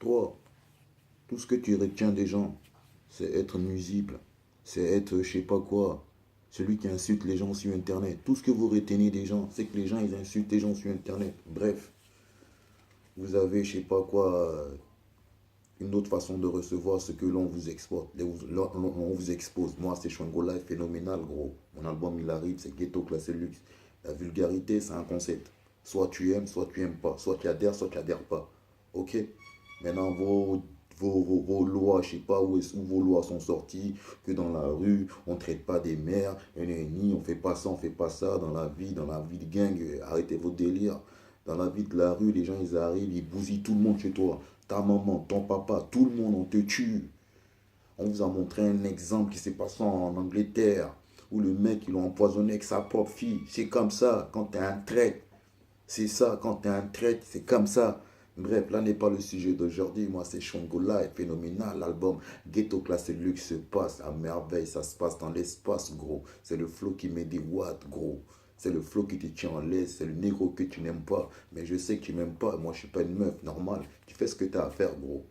Toi, tout ce que tu retiens des gens, c'est être nuisible, c'est être je sais pas quoi, celui qui insulte les gens sur Internet. Tout ce que vous retenez des gens, c'est que les gens, ils insultent les gens sur Internet. Bref, vous avez je sais pas quoi, une autre façon de recevoir ce que l'on vous exporte, on vous expose. Moi, c'est Shwango Life phénoménal, gros. Mon album, il arrive, c'est Ghetto Classé Luxe. La vulgarité, c'est un concept. Soit tu aimes, soit tu aimes pas. Soit tu adhères pas. Ok? Maintenant, vos lois, je sais pas où vos lois sont sorties, que dans la rue, on ne traite pas des mères, ni on fait pas ça, on fait pas ça, dans la vie de gang, arrêtez vos délires. Dans la vie de la rue, les gens, ils arrivent, ils bousillent tout le monde chez toi. Ta maman, ton papa, tout le monde, on te tue. On vous a montré un exemple qui s'est passé en Angleterre, où le mec, il l'a empoisonné avec sa propre fille. C'est comme ça, quand tu es un traître. C'est ça, quand tu es un traître, c'est comme ça. Bref, là n'est pas le sujet d'aujourd'hui. Moi, c'est Shongola, est phénoménal. L'album Ghetto Classé Luxe se passe à merveille. Ça se passe dans l'espace, gros. C'est le flow qui met des watts, gros. C'est le flow qui te tient en laisse. C'est le négro que tu n'aimes pas. Mais je sais que tu m'aimes pas. Moi, je suis pas une meuf normale. Tu fais ce que tu as à faire, gros.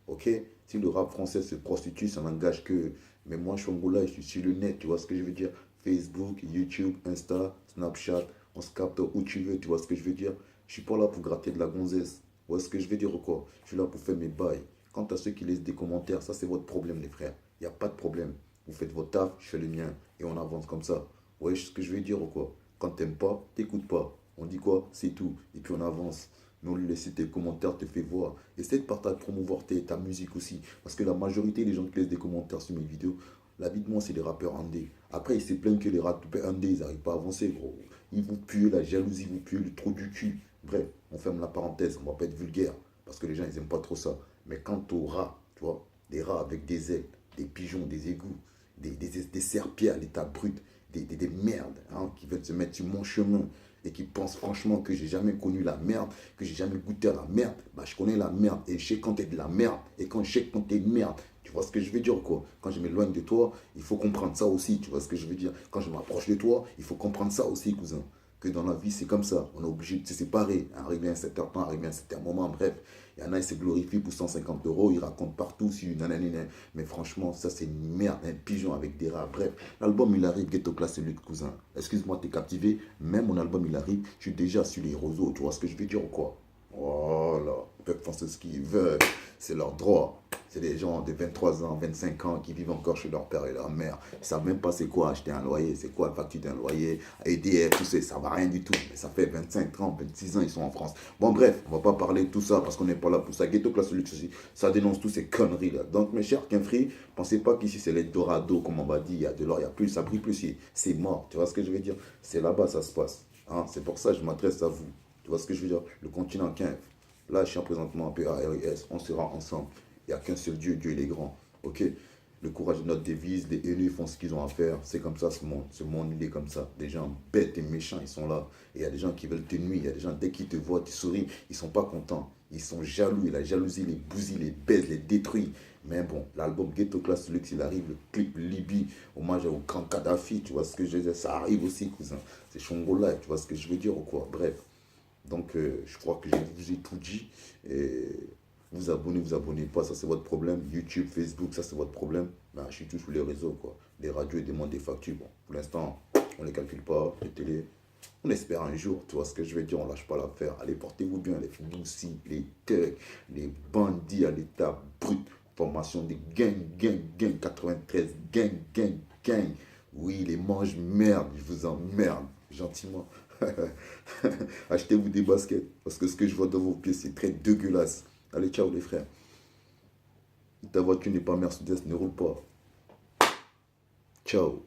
Ok? Si le rap français se prostitue, ça n'engage que. Mais moi, Shongola, je suis sur le net. Tu vois ce que je veux dire? Facebook, YouTube, Insta, Snapchat. On se capte où tu veux. Tu vois ce que je veux dire? Je suis pas là pour gratter de la gonzesse. Vous voyez ce que je veux dire ou quoi? Je suis là pour faire mes bails. Quant à ceux qui laissent des commentaires, ça c'est votre problème les frères. Il n'y a pas de problème. Vous faites votre taf, je fais le mien. Et on avance comme ça. Vous voyez ce que je veux dire ou quoi? Quand t'aimes pas, t'écoutes pas. On dit quoi? C'est tout. Et puis on avance. Mais on lui laisse tes commentaires, te fait voir. Essaie de partager, promouvoir ta musique aussi. Parce que la majorité des gens qui laissent des commentaires sur mes vidéos, la vie de moi, c'est des rappeurs indés. Après, ils se plaignent que les rappeurs indés, ils n'arrivent pas à avancer, gros. Ils vous puent la jalousie, vous puent le trou du cul. Bref, on ferme la parenthèse, on va pas être vulgaire. Parce que les gens, ils n'aiment pas trop ça. Mais quant aux rats, tu vois, des rats avec des ailes, des pigeons, des égouts, des serpillères à l'état brut, des merdes hein, qui veulent se mettre sur mon chemin et qui pensent franchement que j'ai jamais connu la merde, que j'ai jamais goûté à la merde, bah je connais la merde et je sais quand t'es de la merde et quand je sais quand t'es de merde. Tu vois ce que je veux dire quoi? Quand je m'éloigne de toi, il faut comprendre ça aussi. Tu vois ce que je veux dire? Quand je m'approche de toi, il faut comprendre ça aussi, cousin. Que dans la vie, c'est comme ça. On est obligé de se séparer. Arriver à un certain temps, arriver à un certain moment. Bref, il y en a, ils se glorifient pour 150 euros. Ils racontent partout sur une nanana. Mais franchement, ça, c'est une merde. Un pigeon avec des rats. Bref, l'album, il arrive. Ghetto Class, c'est lui, cousin. Excuse-moi, t'es captivé. Même mon album, il arrive. Je suis déjà sur les réseaux. Tu vois ce que je veux dire ou quoi? Voilà. Ils peuvent penser ce qu'ils veulent. C'est leur droit. C'est des gens de 23 ans, 25 ans qui vivent encore chez leur père et leur mère. Ils ne savent même pas c'est quoi acheter un loyer, c'est quoi la facture d'un loyer, EDF, tout ça, ça ne va rien du tout. Mais ça fait 25, 30, 26 ans, ils sont en France. Bon, bref, on ne va pas parler de tout ça parce qu'on n'est pas là pour ça. Ghetto Class Luxe aussi, ça dénonce toutes ces conneries là. Donc, mes chers Quinfri, pensez pas qu'ici c'est l'Eldorado, comme on va dire, il y a de l'or, il y a plus, ça brille plus ici. C'est mort, tu vois ce que je veux dire? C'est là-bas, ça se passe. Hein? C'est pour ça que je m'adresse à vous. Tu vois ce que je veux dire? Le continent Quinf. Là, je suis en présentement un peu à RIS, on sera ensemble. Il n'y a qu'un seul Dieu, Dieu il est grand. Ok? Le courage est notre devise, les élus font ce qu'ils ont à faire. C'est comme ça ce monde. Ce monde, il est comme ça. Des gens bêtes et méchants, ils sont là. Et il y a des gens qui veulent te nuire. Il y a des gens, dès qu'ils te voient, tu souris, ils ne sont pas contents. Ils sont jaloux. Et la jalousie les bousille, les baise, les détruit. Mais bon, l'album Ghetto Class Luxe, il arrive. Le clip Libye, hommage au grand Kadhafi. Tu vois ce que je veux dire? Ça arrive aussi, cousin. C'est Shongo Live. Tu vois ce que je veux dire ou quoi? Bref. Donc, je crois que je vous ai tout dit. Et vous abonnez pas, ça c'est votre problème. YouTube, Facebook, ça c'est votre problème. Ben, je suis tous sur les réseaux, quoi. Les radios, ils demandent des factures. Bon, pour l'instant, on les calcule pas. Les télé, on espère un jour, tu vois ce que je veux dire, on lâche pas l'affaire. Allez, portez-vous bien, les foussi, les thugs, les bandits à l'état brut. Formation des gang 93, gang. Oui, les mange merde, je vous emmerde, gentiment. Achetez-vous des baskets, parce que ce que je vois dans vos pieds, c'est très dégueulasse. Allez, ciao les frères. Ta voiture n'est pas Mercedes, ne roule pas. Ciao.